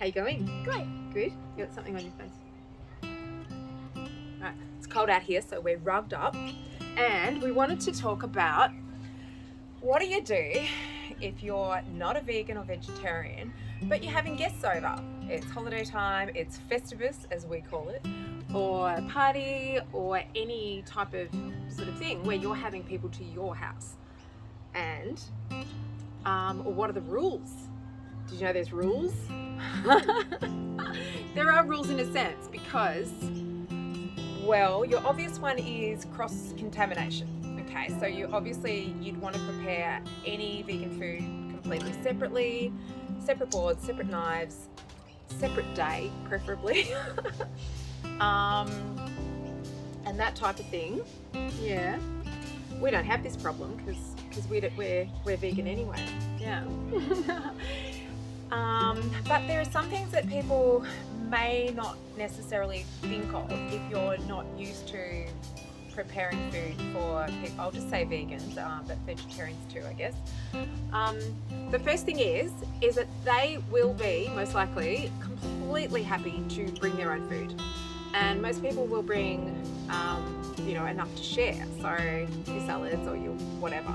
How you going? Good. Good? You got something on your face? Right, it's cold out here, so we're rugged up. And we wanted to talk about what do you do if you're not a vegan or vegetarian, but you're having guests over. It's holiday time, it's Festivus, as we call it, or a party, or any type of sort of thing where you're having people to your house. And what are the rules? Did you know there's rules? There are rules in a sense because, well, your obvious one is cross-contamination. Okay, so you'd want to prepare any vegan food completely separately, separate boards, separate knives, separate day, preferably, and that type of thing. Yeah, we don't have this problem because we're vegan anyway. Yeah. But there are some things that people may not necessarily think of if you're not used to preparing food for people. I'll just say vegans, but vegetarians too, I guess. The first thing is that they will be most likely completely happy to bring their own food, and most people will bring enough to share, so your salads or your whatever.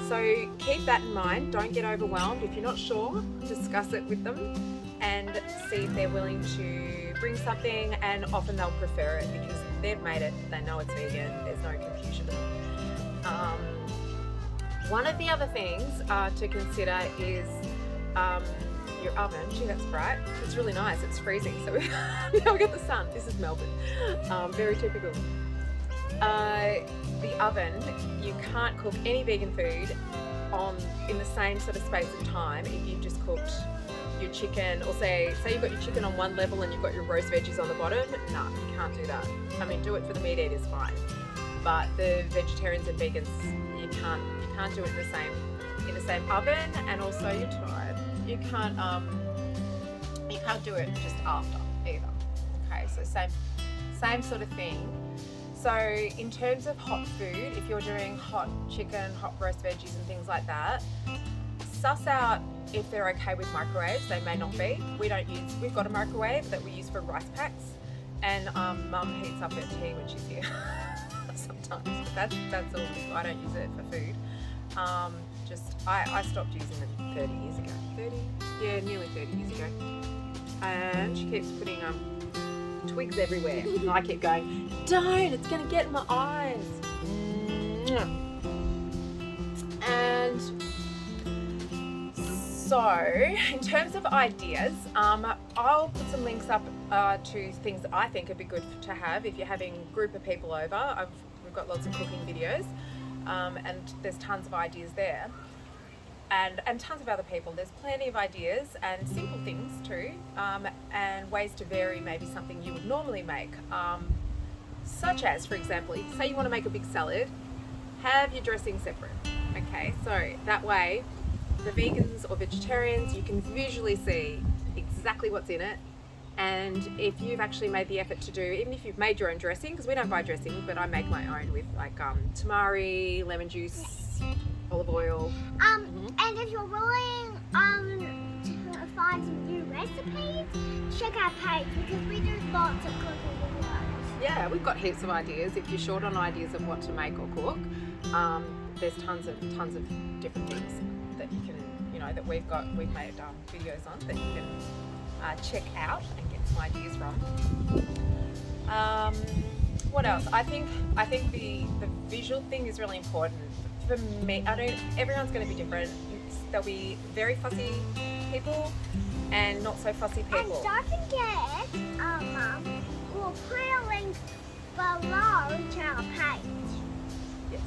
So keep that in mind. Don't get overwhelmed. If you're not sure, discuss it with them and see if they're willing to bring something, and often they'll prefer it because they've made it, they know it's vegan, there's no confusion. One of the other things to consider is your oven. Gee, that's bright. It's really nice. It's freezing, so now we got the sun. This is Melbourne. Very typical. The oven, you can't cook any vegan food in the same sort of space of time if you've just cooked your chicken, or say you've got your chicken on one level and you've got your roast veggies on the bottom. No, you can't do that. I mean, do it for the meat eaters, fine, but the vegetarians and vegans, you can't do it in the same oven. And also, you're tired. You can't do it just after either. Okay, so same sort of thing. So in terms of hot food, if you're doing hot chicken, hot roast veggies and things like that, suss out if they're okay with microwaves. They may not be. We've got a microwave that we use for rice packs, and Mum heats up her tea when she's here sometimes. That's all. I don't use it for food. I stopped using it 30 years ago. 30? Yeah, nearly 30 years ago. And she keeps putting twigs everywhere. And I keep going, don't, it's going to get in my eyes. And so, in terms of ideas, I'll put some links up to things that I think would be good to have if you're having a group of people over. We've got lots of cooking videos, and there's tons of ideas there. And tons of other people. There's plenty of ideas and simple things too, and ways to vary maybe something you would normally make. Such as, for example, say you want to make a big salad, have your dressing separate. Okay, so that way the vegans or vegetarians, you can visually see exactly what's in it. And if you've actually made the effort to do, even if you've made your own dressing, because we don't buy dressing, but I make my own with like tamari, lemon juice, olive oil. And if you're willing to find some new recipes, check our page because we do lots of cooking videos. Yeah, we've got heaps of ideas. If you're short on ideas of what to make or cook, there's tons of different things that you can, that we've made videos on that you can check out and get some ideas from. What else? I think the visual thing is really important. For me, everyone's going to be different. There'll be very fussy people and not so fussy people. And don't forget, we'll put a link below to our page. Yes,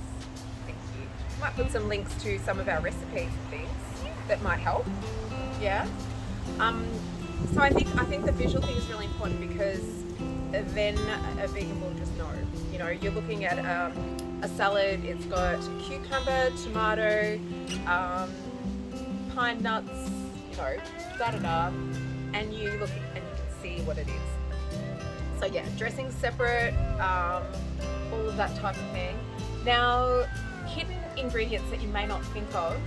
thank you. Might put some links to some of our recipes and things that might help. Yeah. So I think the visual thing is really important because then a vegan will just know. You're looking at a salad. It's got cucumber, tomato, pine nuts, and you look and you can see what it is. So yeah, dressing separate, all of that type of thing. Now, hidden ingredients that you may not think of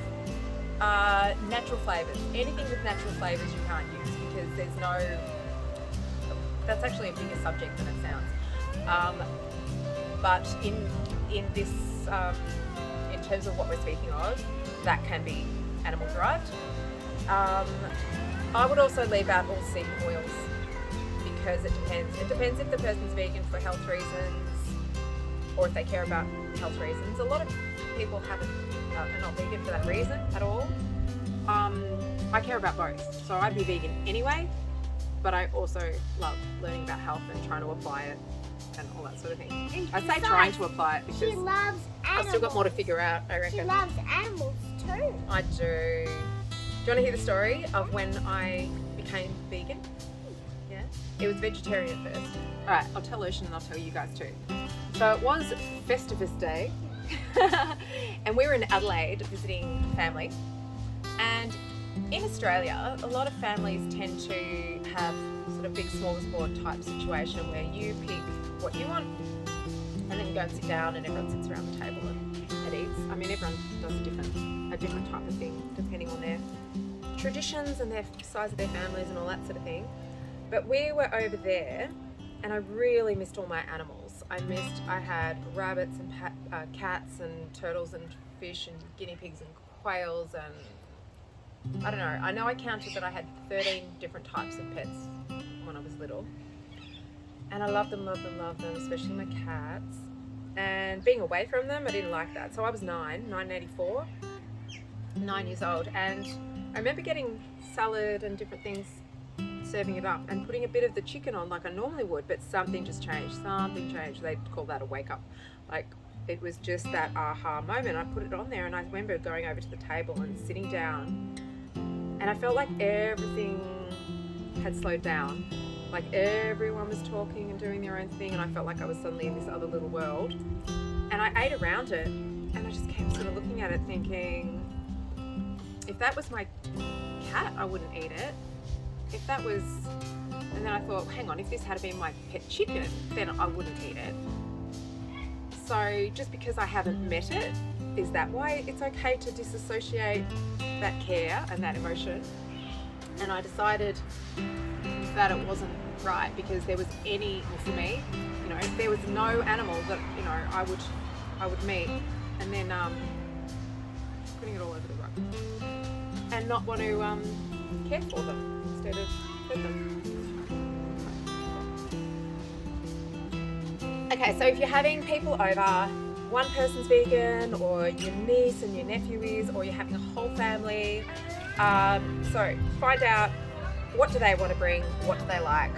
are natural flavours. Anything with natural flavours you can't use because there's no, that's actually a bigger subject than it sounds. But in this, in terms of what we're speaking of, that can be animal derived. I would also leave out all seed oils because it depends. It depends if the person's vegan for health reasons or if they care about health reasons. A lot of people are not vegan for that reason at all. I care about both, so I'd be vegan anyway, but I also love learning about health and trying to apply it and all that sort of thing. I say trying to apply it because she loves animals. I've still got more to figure out, I reckon. She loves animals too. I do. Do you want to hear the story of when I became vegan? Yeah. It was vegetarian at first. Alright, I'll tell Ocean and I'll tell you guys too. So it was Festivus Day and we were in Adelaide visiting family, and in Australia a lot of families tend to have sort of big smorgasbord type situation where you pick what you want and then you go and sit down and everyone sits around the table and eats. I mean, everyone does a different type of thing depending on their traditions and their size of their families and all that sort of thing. But we were over there and I really missed all my animals. I had rabbits and cats and turtles and fish and guinea pigs and quails and I don't know. I know I counted that I had 13 different types of pets when I was little. And I loved them, especially my cats. And being away from them, I didn't like that. So I was 9 years old. And I remember getting salad and different things, serving it up and putting a bit of the chicken on like I normally would, but something just changed. They'd call that a wake up. Like, it was just that aha moment. I put it on there and I remember going over to the table and sitting down and I felt like everything had slowed down. Like everyone was talking and doing their own thing and I felt like I was suddenly in this other little world. And I ate around it and I just kept sort of looking at it thinking, if that was my cat, I wouldn't eat it. If that was, and then I thought, hang on, if this had been my pet chicken, then I wouldn't eat it. So just because I haven't met it, is that why it's okay to disassociate that care and that emotion? And I decided that it wasn't right because there was for me, if there was no animal that, I would meet and then putting it all over the rug and not want to care for them instead of feed them. Okay, so if you're having people over, one person's vegan or your niece and your nephew is, or you're having a whole family, so find out what do they want to bring, what do they like.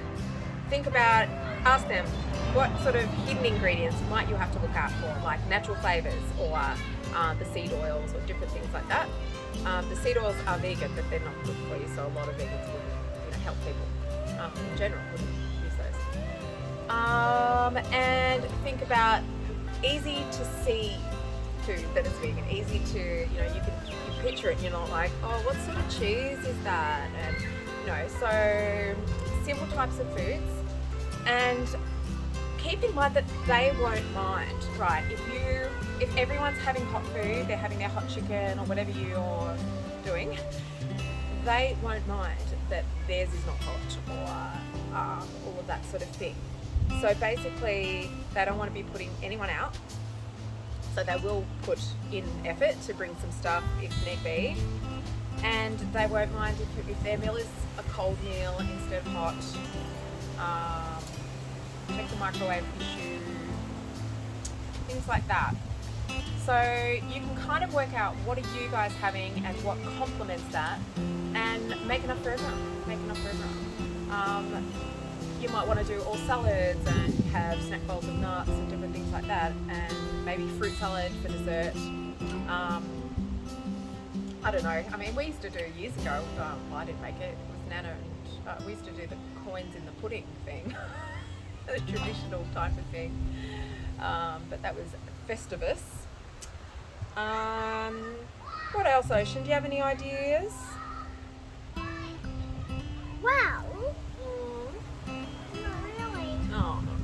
Think about, ask them what sort of hidden ingredients might you have to look out for, like natural flavours or the seed oils or different things like that. The seed oils are vegan, but they're not good for you, so a lot of vegans wouldn't help people in general, wouldn't use those. And think about easy to see food that is vegan, easy to, you picture it and you're not like, oh, what sort of cheese is that? And, so simple types of foods. And keep in mind that they won't mind, right? If everyone's having hot food, they're having their hot chicken or whatever you're doing, they won't mind that theirs is not hot or all of that sort of thing. So basically, they don't want to be putting anyone out. So they will put in effort to bring some stuff if need be. And they won't mind if their meal is a cold meal instead of hot. Check the microwave issue, things like that. So you can kind of work out what are you guys having and what complements that, and make enough for everyone. You might want to do all salads and have snack bowls of nuts and different things like that, and maybe fruit salad for dessert. I don't know. I mean, we used to do years ago. Well, I didn't make it. It was Nana, and we used to do the coins in the pudding thing, the traditional type of thing. But that was Festivus. What else, Ocean? Do you have any ideas? Well, not really. Oh, not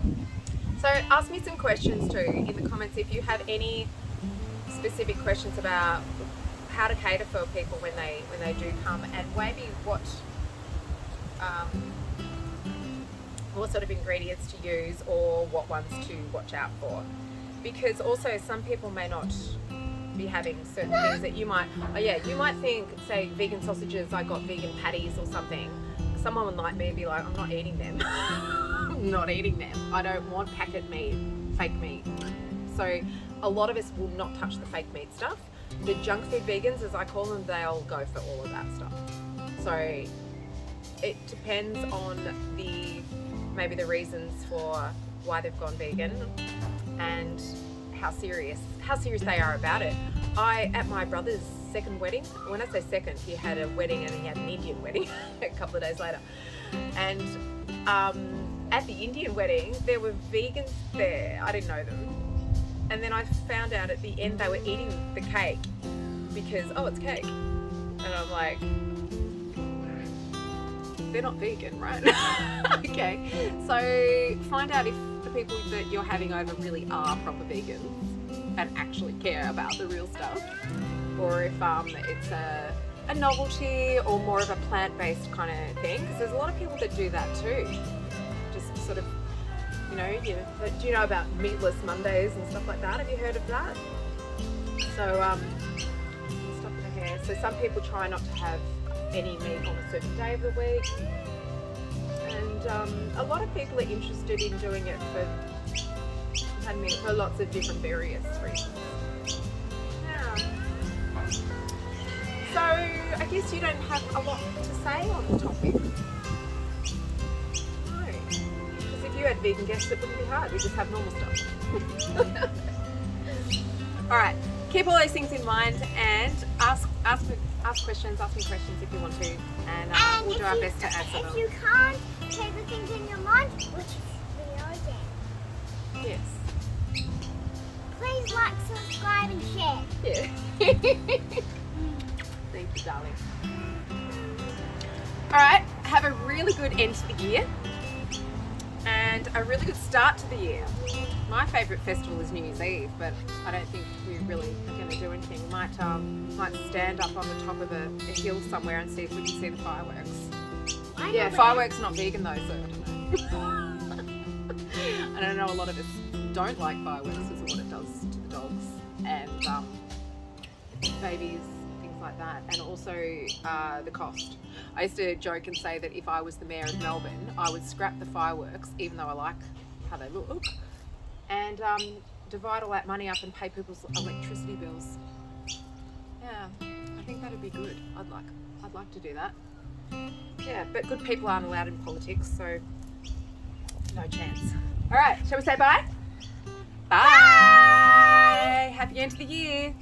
really. So ask me some questions too in the comments if you have any specific questions about how to cater for people when they do come, and maybe what sort of ingredients to use or what ones to watch out for. Because also some people may not be having certain things that you might think, say vegan sausages, I got vegan patties or something. Someone like me be like, I'm not eating them. I'm not eating them. I don't want packet meat, fake meat. So a lot of us will not touch the fake meat stuff. The junk food vegans, as I call them, they'll go for all of that stuff. So it depends on maybe the reasons for why they've gone vegan and how serious they are about it. At my brother's second wedding, when I say second, he had a wedding and he had an Indian wedding a couple of days later. And at the Indian wedding, there were vegans there. I didn't know them. And then I found out at the end they were eating the cake because, oh, it's cake. And I'm like, they're not vegan, right? Okay. So find out if the people that you're having over really are proper vegans and actually care about the real stuff, or if it's a novelty or more of a plant-based kind of thing, because there's a lot of people that do that too. Just sort of, do you know about meatless Mondays and stuff like that? Have you heard of that? So, stop the hair. So some people try not to have any meat on a certain day of the week, and a lot of people are interested in doing it for lots of different various reasons. Yeah. So I guess you don't have a lot to say on the topic. No, because if you had vegan guests, it wouldn't be hard. We just have normal stuff. All right, keep all those things in mind and ask questions, ask me questions if you want to, and we'll do our best to answer them. If you can't keep the things in your mind, which is video again. Yes. Please like, subscribe, and share. Yeah. Thank you, darling. All right, have a really good end to the year and a really good start to the year. My favourite festival is New Year's Eve, but I don't think we really are going to do anything. We might stand up on the top of a hill somewhere and see if we can see the fireworks. Yeah, fireworks not vegan though, so I don't know. I don't know, a lot of us don't like fireworks because of what it does to the dogs and babies, things like that, and also the cost. I used to joke and say that if I was the mayor of Melbourne, I would scrap the fireworks, even though I like how they look, and divide all that money up and pay people's electricity bills. Yeah, I think that'd be good. I'd like to do that. Yeah, but good people aren't allowed in politics, so no chance. All right, shall we say bye? Bye! Happy end of the year.